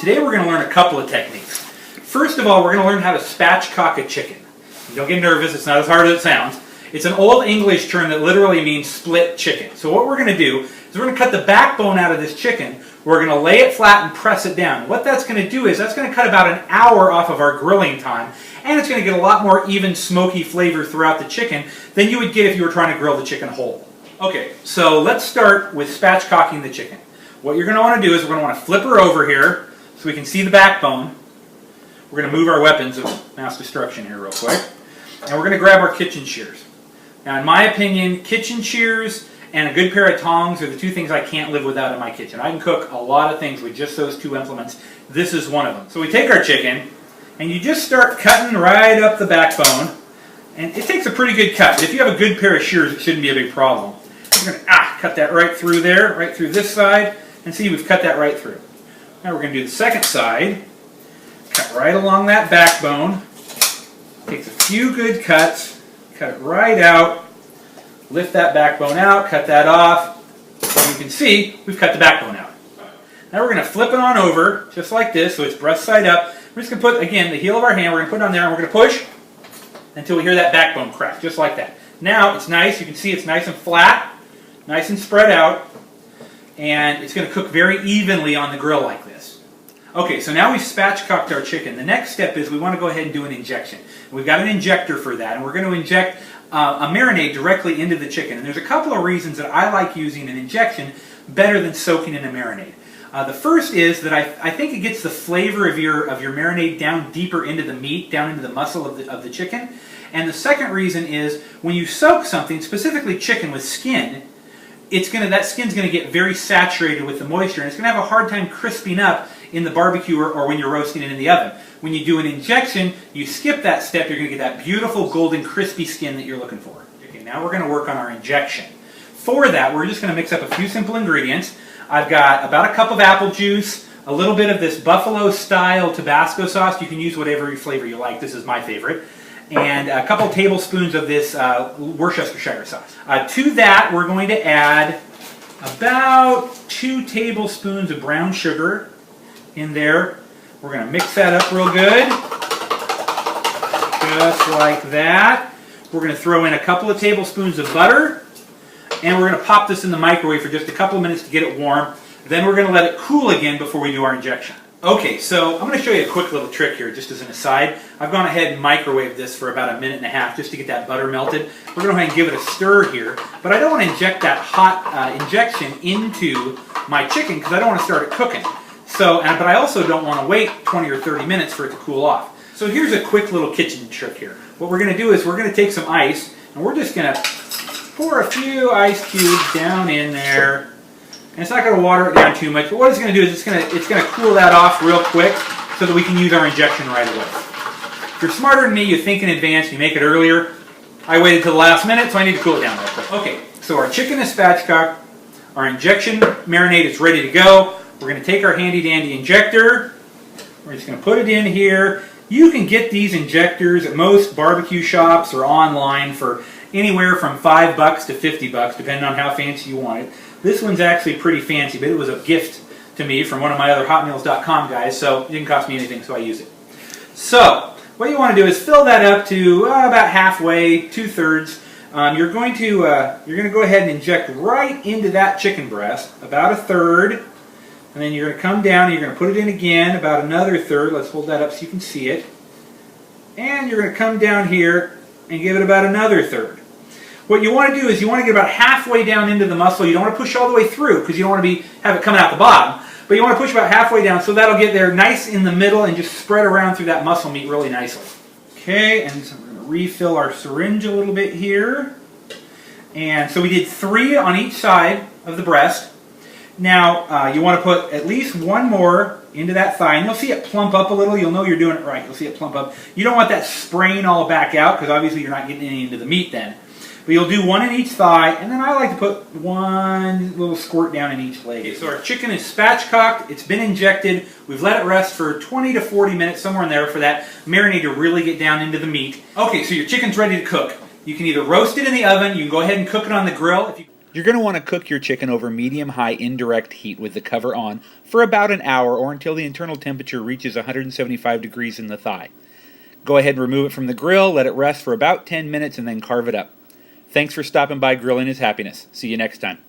Today we're going to learn a couple of techniques. First of all, we're going to learn how to spatchcock a chicken. Don't get nervous, it's not as hard as it sounds. It's an old English term that literally means split chicken. So what we're going to do is we're going to cut the backbone out of this chicken. We're going to lay it flat and press it down. What that's going to do is that's going to cut about an hour off of our grilling time, and it's going to get a lot more even smoky flavor throughout the chicken than you would get if you were trying to grill the chicken whole. Okay, so let's start with spatchcocking the chicken. What you're going to want to do is we're going to want to flip her over here so we can see the backbone. We're going to move our weapons of mass destruction here real quick. And we're going to grab our kitchen shears. Now in my opinion, kitchen shears and a good pair of tongs are the two things I can't live without in my kitchen. I can cook a lot of things with just those two implements. This is one of them. So we take our chicken and you just start cutting right up the backbone. And it takes a pretty good cut. If you have a good pair of shears, it shouldn't be a big problem. We're going to cut that right through there, right through this side. And see, we've cut that right through. Now we're going to do the second side. Cut right along that backbone. Takes a few good cuts. Cut it right out. Lift that backbone out. Cut that off. And you can see we've cut the backbone out. Now we're going to flip it on over, just like this, so it's breast side up. We're just going to put, again, the heel of our hand, we're going to put it on there, and we're going to push until we hear that backbone crack, just like that. Now it's nice. You can see it's nice and flat, nice and spread out. And it's going to cook very evenly on the grill like this. Okay, so now we've spatchcocked our chicken. The next step is we want to go ahead and do an injection. We've got an injector for that, and we're going to inject a marinade directly into the chicken. And there's a couple of reasons that I like using an injection better than soaking in a marinade. The first is that I think it gets the flavor of your marinade down deeper into the meat, down into the muscle of the chicken. And the second reason is when you soak something, specifically chicken with skin, that skin's going to get very saturated with the moisture, and it's going to have a hard time crisping up in the barbecue or when you're roasting it in the oven. When you do an injection, you skip that step, you're going to get that beautiful golden crispy skin that you're looking for. Okay, now we're going to work on our injection. For that, we're just going to mix up a few simple ingredients. I've got about a cup of apple juice, a little bit of this buffalo style Tabasco sauce. You can use whatever flavor you like. This is my favorite. And a couple tablespoons of this Worcestershire sauce. To that, we're going to add about 2 tablespoons of brown sugar in there. We're going to mix that up real good, just like that. We're going to throw in a couple of tablespoons of butter, and we're going to pop this in the microwave for just a couple of minutes to get it warm. Then we're going to let it cool again before we do our injection. Okay, so I'm going to show you a quick little trick here, just as an aside. I've gone ahead and microwaved this for about 1.5 minutes just to get that butter melted. We're going to go ahead and give it a stir here, but I don't want to inject that hot injection into my chicken because I don't want to start it cooking. But I also don't want to wait 20 or 30 minutes for it to cool off. So here's a quick little kitchen trick here. What we're going to do is we're going to take some ice, and we're just going to pour a few ice cubes down in there. And it's not going to water it down too much, but what it's going to do is it's going to cool that off real quick so that we can use our injection right away. If you're smarter than me, you think in advance, you make it earlier. I waited till the last minute, so I need to cool it down real quick. Okay, so our chicken is spatchcocked, our injection marinade is ready to go. We're going to take our handy dandy injector. We're just going to put it in here. You can get these injectors at most barbecue shops or online for anywhere from $5 to $50, depending on how fancy you want it. This one's actually pretty fancy, but it was a gift to me from one of my other hotmeals.com guys, so it didn't cost me anything, so I use it. So, what you want to do is fill that up to about halfway, 2/3. You're going to go ahead and inject right into that chicken breast, about 1/3, and then you're going to come down and you're going to put it in again, about another 1/3. Let's hold that up so you can see it. And you're going to come down here and give it about another 1/3. What you want to do is you want to get about halfway down into the muscle. You don't want to push all the way through because you don't want to have it coming out the bottom. But you want to push about halfway down so that'll get there nice in the middle and just spread around through that muscle meat really nicely. Okay, and so we're going to refill our syringe a little bit here. And so we did 3 on each side of the breast. Now you want to put at least 1 more into that thigh, and you'll see it plump up a little. You'll know you're doing it right. You'll see it plump up. You don't want that spraying all back out because obviously you're not getting any into the meat then. But you'll do 1 in each thigh, and then I like to put 1 little squirt down in each leg. Okay, so our chicken is spatchcocked, it's been injected, we've let it rest for 20 to 40 minutes, somewhere in there, for that marinade to really get down into the meat. Okay, so your chicken's ready to cook. You can either roast it in the oven, you can go ahead and cook it on the grill. You're going to want to cook your chicken over medium-high indirect heat with the cover on for about an hour or until the internal temperature reaches 175 degrees in the thigh. Go ahead and remove it from the grill, let it rest for about 10 minutes, and then carve it up. Thanks for stopping by Grilling is Happiness. See you next time.